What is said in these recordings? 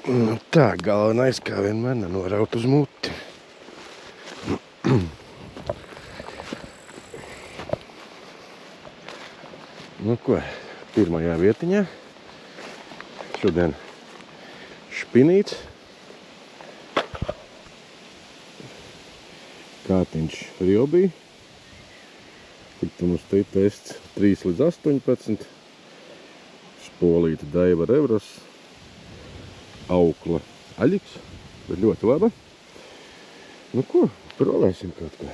Nu tā, galvenais kā vienmēr nenoraut uz muti. Nu ko, pirmajā vietiņā. Šodien špinīts. Kātiņš riobī. Tik tu mums te tests 3 līdz 18. Spolīta Daiva Revras. Aukla aļiks, bet ļoti laba. Nu ko, prolēsim kaut ko.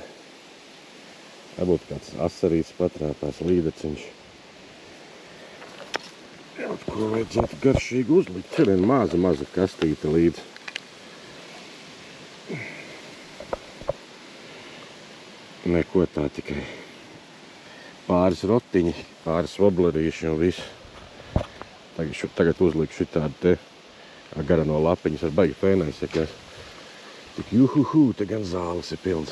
Varbūt kāds asarīts patrāpās līdeciņš. Kaut ko vajadzētu garšīgi uzlikt. Tur ir maza kastīte līdz. Neko tā tikai pāris rotiņi, pāris voblerīši un viss. Tagad uzliku šitādu te gara no lapiņas ar baigi fēnais, ja tik juhuhu, te gan zāles ir pilns.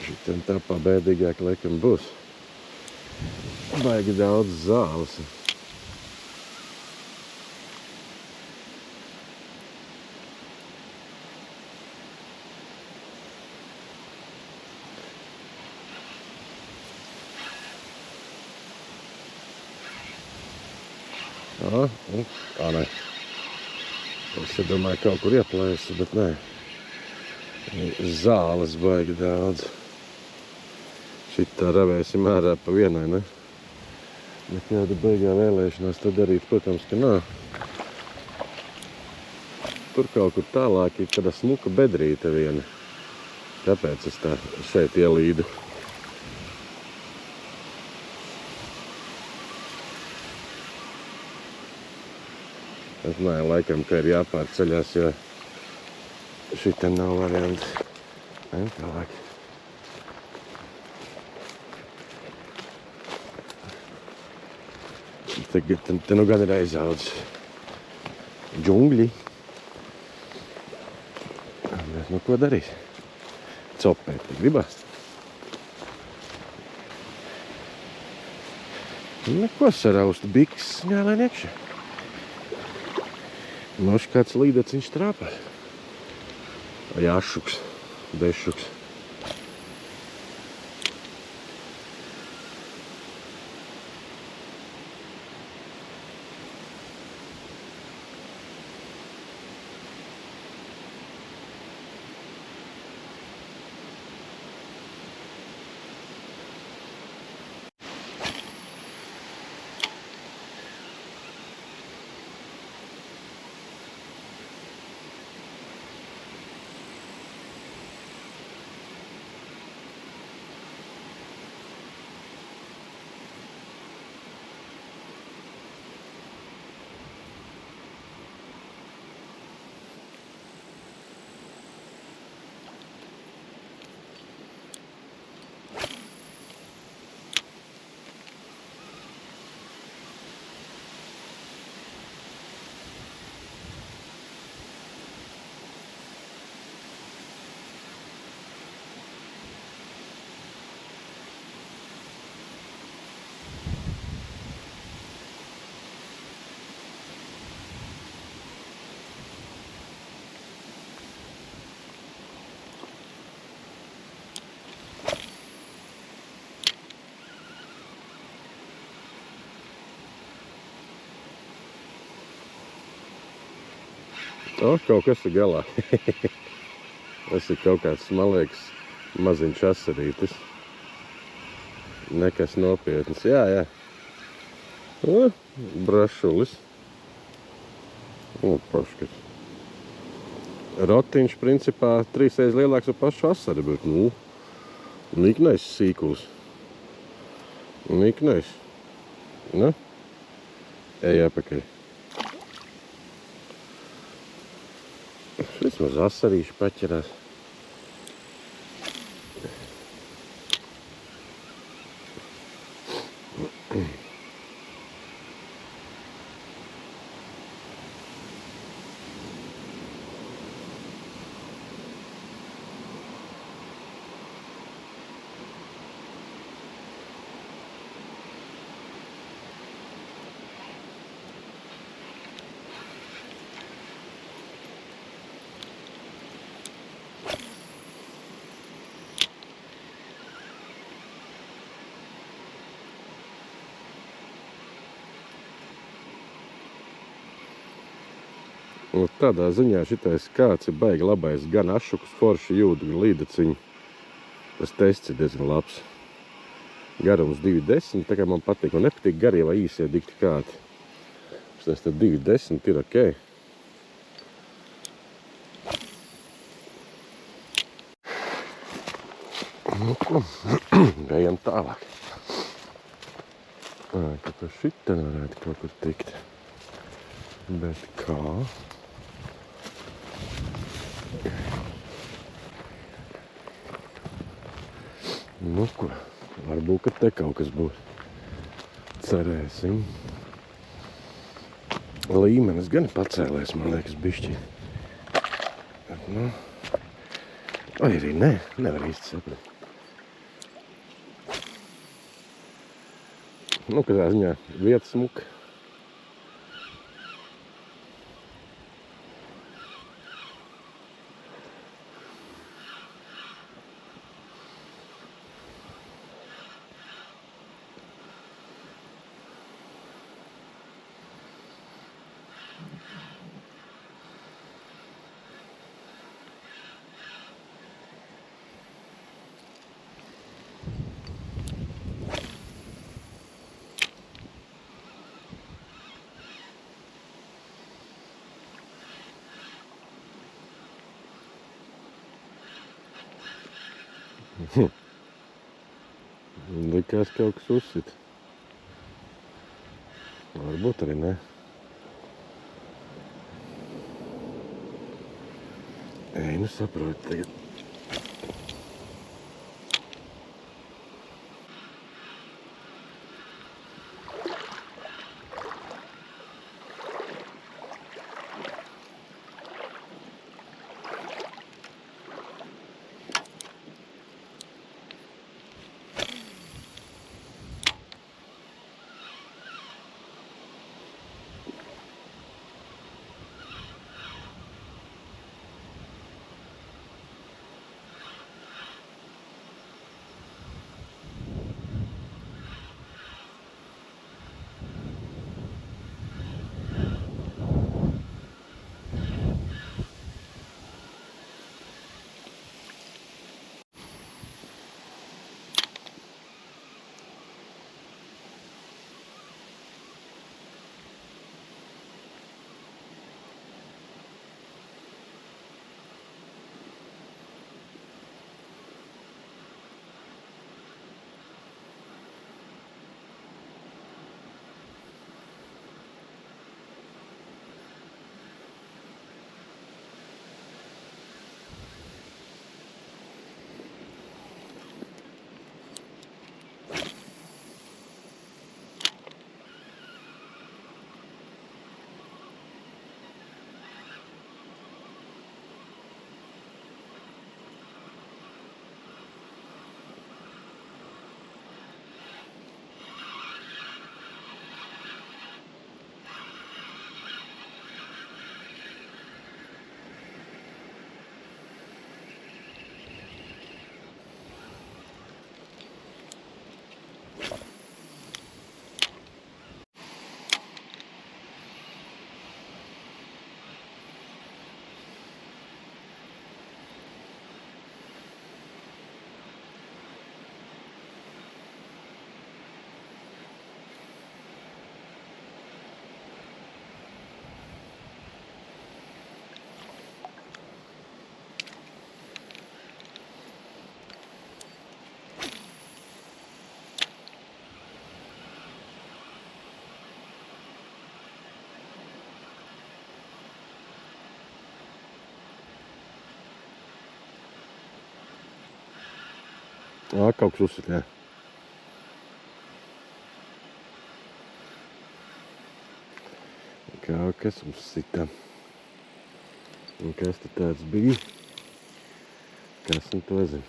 Šitam tā pabēdīgāk laikam būs. Baigi daudz zāles. Nē. Es domāju, kaut kur ieplēsu, bet nē. Zāles baigi daudz. Šitā ravēsim ārā pa vienai, ne? Nekāda baigā vēlēšanās to darīt, protams, ka nav. Tur kaut kur tālāk ir kāda smuka bedrīte viena. Tāpēc es tā šeit ielīdu. Es domāju, laikam, ka ir jāpārceļās, jo šitā nav varianti. Tālāk. Te nu gan ir aizaudzis džungļi. Bet nu ko darīs? Copēt gribās. Neko saraust biks, jālēn iekšā. Noši kāds līdeciņš trāpās. Vai ašuks, dešuks. Kaut kas ir galā. Tas ir kaut kāds smalīgs maziņš asarītis. Nekas nopietns. Jā. Brašulis. Paškas. Rotiņš principā 3 reizes lielāks par pašu asari, bet niknais sīkuls. Niknais. Ej apakaļ. Vismaz asarīši paķerās. Un tādā ziņā šitais kāds ir baigi labais. Gan ašukus forši jūt, gan līdaciņu. Tas tests ir diezgan labs. Garums 2,10, tā kā man patīk. Man nepatīk garie vai īsie dikti kāti. Tas tad 2,10 ir ok. Nu ko, ejam tālāk. Ka pa šita varētu kaut kur tikt. Bet kā? Nu ko, varbūt, ka te kaut kas būs. Cerēsim. Līmenis gan pacēlēs, man liekas, bišķi. Nu, vai arī ne, nevar īsti saprast. Nu, kādā ziņā vieta smuka. Likās kaut kas uzsit. Varbūt arī ne. Ei, nu saproti tagad. Kaut kas uzsit, jā. Kaut kas uzsita. Un kas te tāds bija? Kas nu to zina?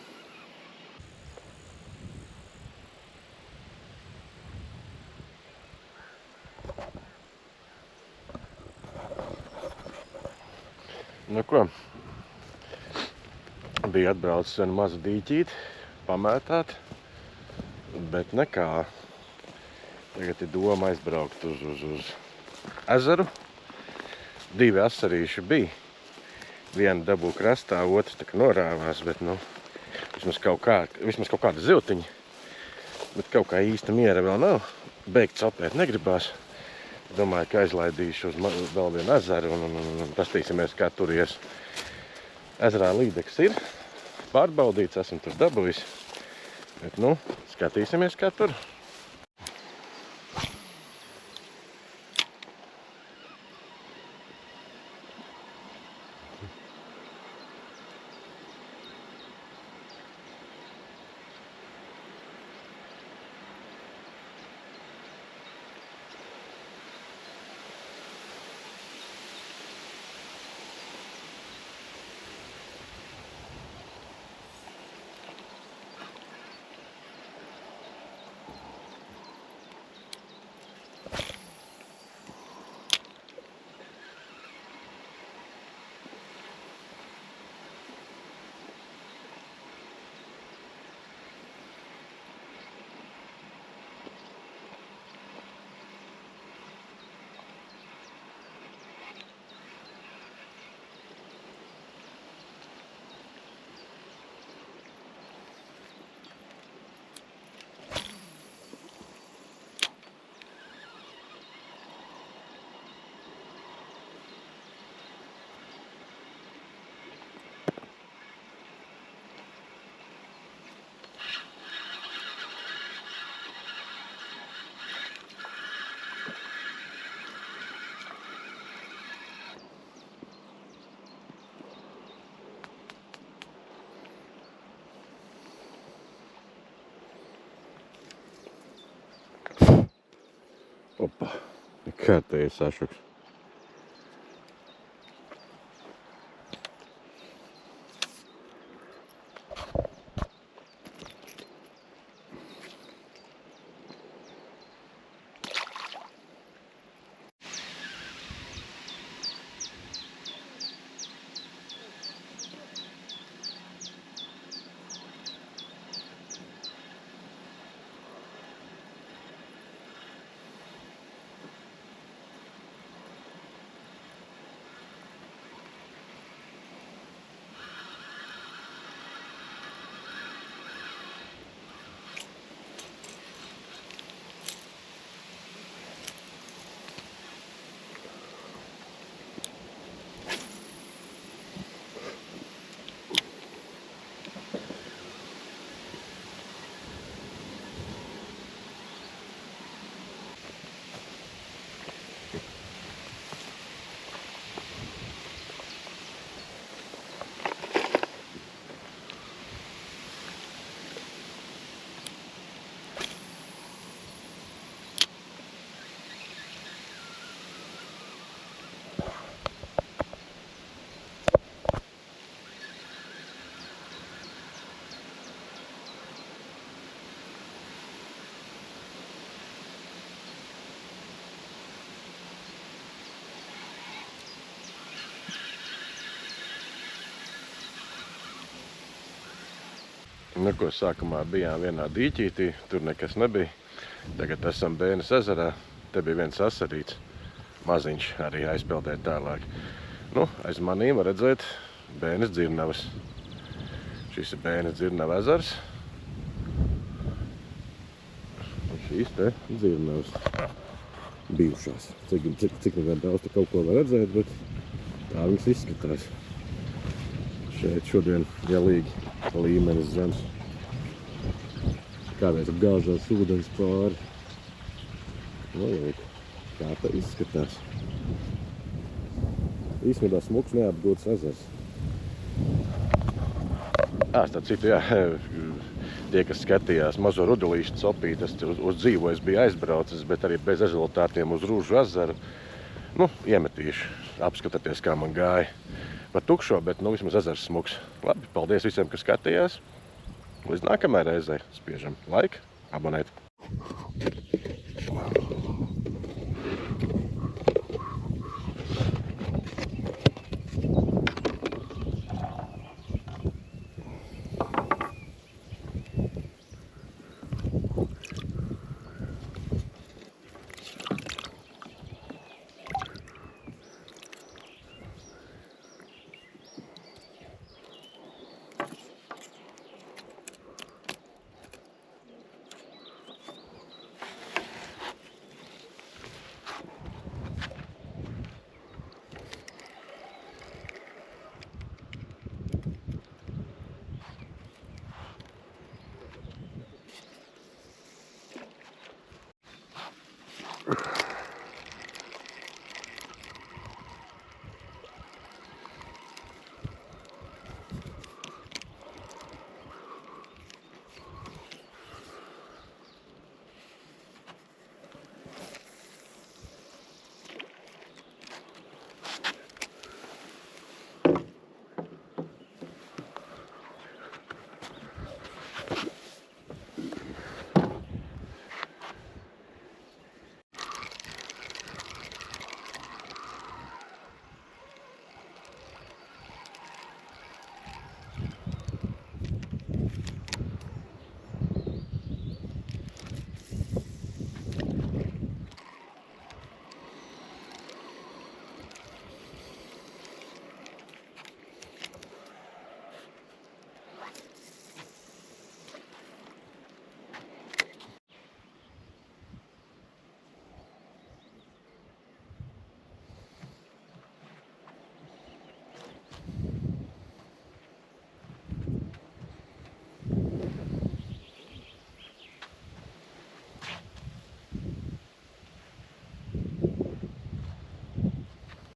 Nu ko? Bija atbraucis viena maza dīķīti. Pamētāt, bet nekā. Tagad ir doma aizbraukt uz ezeru, divi asarīši bija. Viena dabū krastā, otrs tā kā norāvās, bet, nu, vismaz kaut kāda ziltiņa. Bet kaut kā īsta miera vēl nav. Beigt sapēt negribās. Domāju, ka aizlaidīšu uz vēl vienu ezeru un pastīsimies, kā tur ies. Ezerā līdeks ir. Pārbaudīts, esmu tur dabūjis. Bet, nu, skatīsimies, kā tur. Opa, kārtējies sašuks. Nu, ko sākumā bijām vienā dīķītī, tur nekas nebija. Tagad esam Bēnes ezerā, te bija viens asarīts, maziņš arī aizpeldēt tālāk. Nu, aiz manīm var redzēt Bēnes dzirnavas. Šis ir Bēnes dzirnava ezers. Un šīs te dzirnavas bijušās. Cik nevar daudz te kaut ko var redzēt, bet tā viņas izskatās. Šeit šodien jālīgi līmenis zemes. Kādreiz gāzās ūdens pāri. Lūk, kā tā izskatās. Īstenībā smuks neapgūts ezers. Starp citu, jā, tie, kas skatījās mazo rudulīšu copī, tas uz dzīvo es biju aizbraucis, bet arī bez rezultātiem uz Rūžu ezeru. Nu, iemetīšu, apskatāties, kā man gāja. Pa tukšo, bet nu vismaz ezers smuks. Labi, paldies visiem, kas skatījās. Līdz nākamajai reizei spiežam like, abonēt.